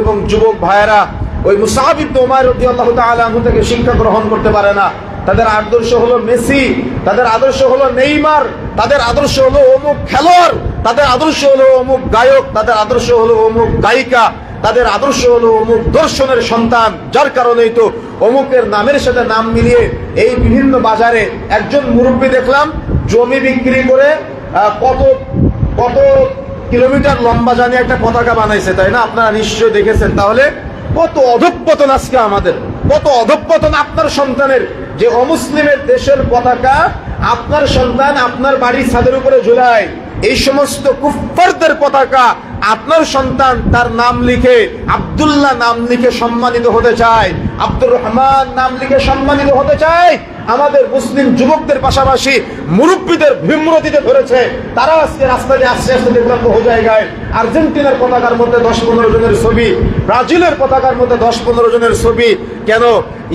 এবং যুবক ভাইয়েরা ওই মুসআব ইবনে উমাইর রাদিয়াল্লাহু তাআলা আনহু থেকে শিক্ষা গ্রহণ করতে পারে না। তাদের আদর্শ হলো মেসি, তাদের আদর্শ হলো নেইমার, তাদের আদর্শ হলো অমুক খেলোয়াড়, তাদের আদর্শ হলো অমুক গায়ক, তাদের আদর্শ হলো অমুক গায়িকা, তাদের আদর্শ হলো অমুক দর্শনের সন্তান। যার কারণেই তো অমুকের নামের সাথে নাম মিলিয়ে এই বিভিন্ন বাজারে একজন মুরব্বী দেখলাম জমি বিক্রি করে কত কত কিলোমিটার লম্বা জানি একটা পতাকা বানাইছে, তাই না? আপনারা নিশ্চয়ই দেখেছেন। তাহলে কত অধঃপতন আজকে আমাদের, কত অধঃপতন আপনার সন্তানের, যে অমুসলিমের দেশের পতাকা আপনার সন্তান আপনার বাড়ির ছাদের উপরে ঝুলায়। এই সমস্ত কুফফারদের পতাকা আপনার সন্তান তার নাম লিখে আব্দুল্লাহ নাম লিখে সম্মানিত হতে চায়, আব্দুর রহমান নাম লিখে সম্মানিত হতে চায়। আমাদের মুসলিম যুবকদের পাশাপাশি মুরব্বীদের বিমূর্তিতে ধরেছে। তারা আজকে রাস্তা দিয়ে আস্তে আস্তে দেখলাম বহু জায়গায় আর্জেন্টিনার পতাকার মধ্যে 10-15 জনের ছবি, ব্রাজিলের পতাকার মধ্যে 10-15 জনের ছবি। কেন?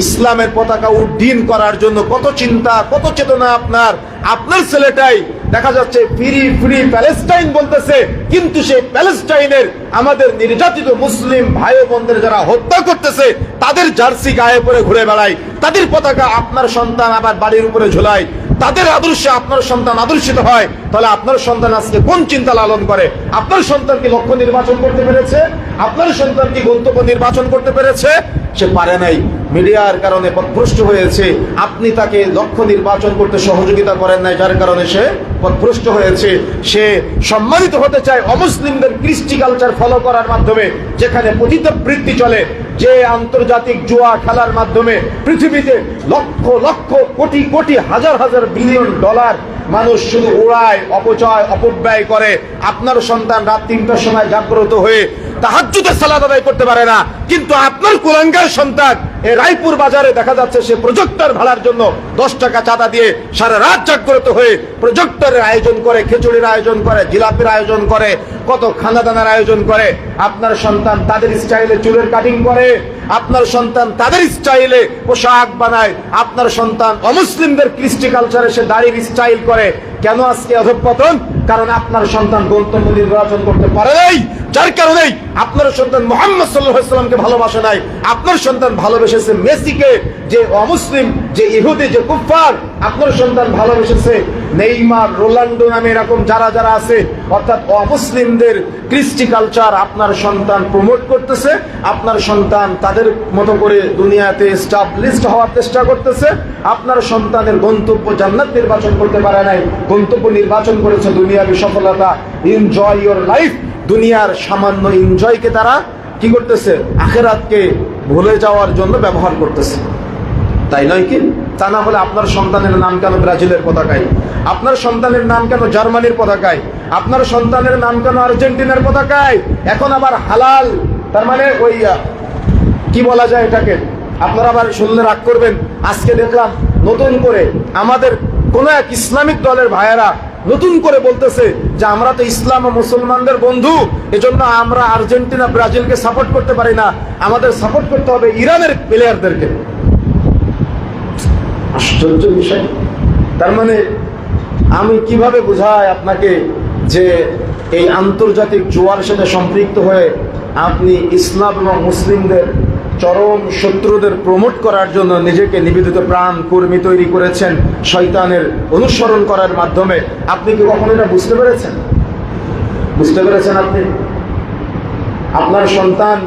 ইসলামের পতাকা উড্ডীন করার জন্য কত চিন্তা, কত চেতনা আপনার। আপনার ছেলেটাই দেখা যাচ্ছে ফ্রি ফ্রি প্যালেস্টাইন বলতেছে, কিন্তু সেই প্যালেস্টাইনের আমাদের নির্যাতিত মুসলিম ভাই বোনদের যারা হত্যা করতেছে তাদের জার্সি গায়ে পরে ঘুরে বেড়ায়, তাদের পতাকা আপনার সন্তান আবার বাড়ির উপরে ঝোলায়, তাদের আদর্শে আপনার সন্তান আদর্শিত হয়। তাহলে আপনার সন্তান আজকে কোন চিন্তা লালন করে? আপনার সন্তান কি লক্ষ্য নির্বাচন করতে পেরেছে? আপনার সন্তান কি গন্তব্য নির্বাচন করতে পেরেছে? সে পারে নাই, মিডিয়ার কারণে পথভ্রষ্ট হয়েছে। আপনি তাকে লক্ষ্য নির্বাচন করতে সহযোগিতা করেন নাই, যার কারণে সে পথভ্রষ্ট হয়েছে। সে সম্মানিত হতে চায় অমুসলিমদের কৃষ্টি কালচার ফলো করার মাধ্যমে, যেখানে পতিতবৃত্তি চলে, যে আন্তর্জাতিক জুয়া খেলার মাধ্যমে পৃথিবীতে লক্ষ লক্ষ কোটি কোটি হাজার হাজার বিলিয়ন ডলার মানুষ শুধু উড়ায়, অপচয় অপব্যয় করে। আপনার সন্তান রাত 3টার সময় জাগ্রত হয়ে তাহাজ্জুদের সালাত আদায় করতে পারে না, কিন্তু আপনার কুলাঙ্গার সন্তান এই রায়পুর বাজারে দেখা যাচ্ছে সে প্রজেক্টর ভাড়ার জন্য 10 টাকা চাঁদা দিয়ে সারা রাত জাগ্রত হয়ে প্রজেক্টরের আয়োজন করে, খিচুড়ির আয়োজন করে, জিলাপির আয়োজন করে, কত খানাদানার আয়োজন করে। আপনার সন্তান তাদের স্টাইলে চুলের কাটিং করে, আপনার সন্তান তাদের স্টাইলে পোশাক বানায়, আপনার সন্তান অমুসলিমদের কৃষ্টি কালচারে সে দাড়ির স্টাইল করে। কেন আজকে অধঃপতন? কারণ আপনার সন্তান গন্তব্য নির্বাচন করতে পারে নাই, যার কারণেই আপনার সন্তান মুহাম্মদ সাল্লাল্লাহু আলাইহি ওয়াসাল্লামকে ভালোবাসে নাই। আপনার সন্তান ভালোবেসেছে মেসিকে, যে অমুসলিম, যে ইহুদি, যে কুফফার। আপনার সন্তান ভালোবেসেছে নেইমার, রোনাল্ডো নামে এরকম যারা যারা আছে, অর্থাৎ অমুসলিমদের কৃষ্টি কালচার আপনার সন্তান প্রমোট করতেছে। আপনার সন্তান তাদের মতো করে দুনিয়াতে এস্টাবলিশড হওয়ার চেষ্টা করতেছে। আপনার সন্তানের গন্তব্য জান্নাত নির্বাচন করতে পারে নাই, গন্তব্য নির্বাচন করেছে দুনিয়াবী সফলতা। Enjoy your life. দুনিয়ার সামান্য এনজয়কে তারা কি করতেছে? আখিরাতকে ভুলে যাওয়ার জন্য ব্যবহার করতেছে, তাই নয় কি? তা না হলে আপনার সন্তানের নাম কেন ব্রাজিলের পতাকায়? আপনার সন্তানের নাম কেন জার্মানির পতাকায়? আপনার সন্তানের নাম কেন আর্জেন্টিনার পতাকায়? এখন আবার হালাল, তার মানে ওই কি বলা যায় এটাকে, আপনারা আবার শুনলে রাগ করবেন। আজকে দেখলাম নতুন করে আমাদের কোন এক ইসলামিক দলের ভাইয়েরা নতুন করে বলতেছে যে আমরা তো ইসলাম ও মুসলমানদের বন্ধু, এজন্য আমরা আর্জেন্টিনা ব্রাজিলকে সাপোর্ট করতে পারি না, আমাদের সাপোর্ট করতে হবে ইরানের প্লেয়ারদেরকে। আশ্চর্য বিষয়। তার মানে আমি কিভাবে বুঝাই আপনাকে যে এই আন্তর্জাতিক জুয়ার সাথে সম্পৃক্ত হয়ে আপনি ইসলাম এবং মুসলিমদের চরম শত্রুদের প্রমোট করার জন্য নিজেকে নিবেদিত প্রাণ কর্মী তৈরি করেছেন শয়তানের অনুসরণ করার মাধ্যমে। আপনি কি কখনো এটা বুঝতে পেরেছেন? বুঝতে পেরেছেন আপনি? আপনার সন্তান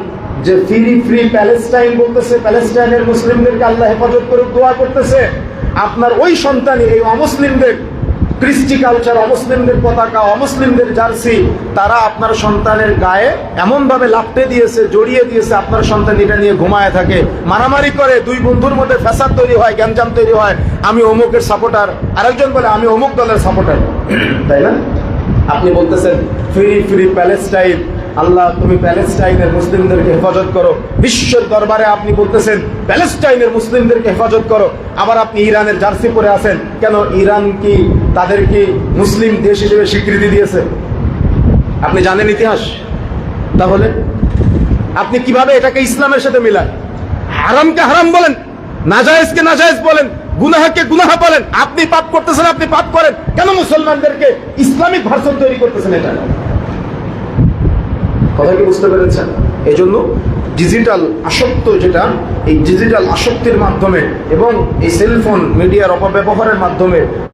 যে ফ্রি ফ্রি প্যালেস্টাইন বলতেছে, প্যালেস্টাইনের মুসলিমদেরকে আল্লাহ হেফাজত করুক দোয়া করতেছে, আপনার ওই সন্তানই এই অমুসলিমদের কৃষ্টি কালচার, অমুসলিমদের পতাকা, অমুসলিমদের জার্সি তারা আপনার সন্তানের গায়ে এমন ভাবে লাপটে দিয়েছে, জড়িয়ে দিয়েছে, আপনার সন্তান এটা নিয়ে ঘুমায় থাকে, মারামারি করে, দুই বন্ধুর মধ্যে ফ্যাসাদ তৈরি হয়, গ্যাঞ্জাম তৈরি হয়। আমি অমুকের সাপোর্টার, আরেকজন বলে আমি অমুক দলের সাপোর্টার, তাই না? আপনি বলতেছেন ফ্রি ফ্রি প্যালেস্টাইন, আল্লাহ তুমি প্যালেস্টাইনের মুসলিমদেরকে হেফাজত করো। বিশ্বের দরবারে আপনি বলতেছেন প্যালেস্টাইনের মুসলিমদেরকে হেফাজত করো, আবার আপনি ইরানের জার্সি পরে আছেন। কেন? ইরান কি তাদের কি মুসলিম দেশ হিসেবে স্বীকৃতি দিয়েছে? আপনি জানেন ইতিহাস? তাহলে আপনি কিভাবে এটাকে ইসলামের সাথে মিলান? হারামকে হারাম বলেন, নাজায়েজকে নাজায়েজ বলেন, গুনাহকে গুনাহ বলেন। আপনি পাপ করতেছেন, আপনি পাপ করেন, কেন মুসলমানদেরকে ইসলামিক ভার্সন তৈরি করতেছেন? এটা কথা কি বুঝতে পেরেছেন? এজন্য ডিজিটাল আসক্ত যেটা, এই ডিজিটাল আসক্তির মাধ্যমে এবং এই সেলফোন মিডিয়ার অপব্যবহারের মাধ্যমে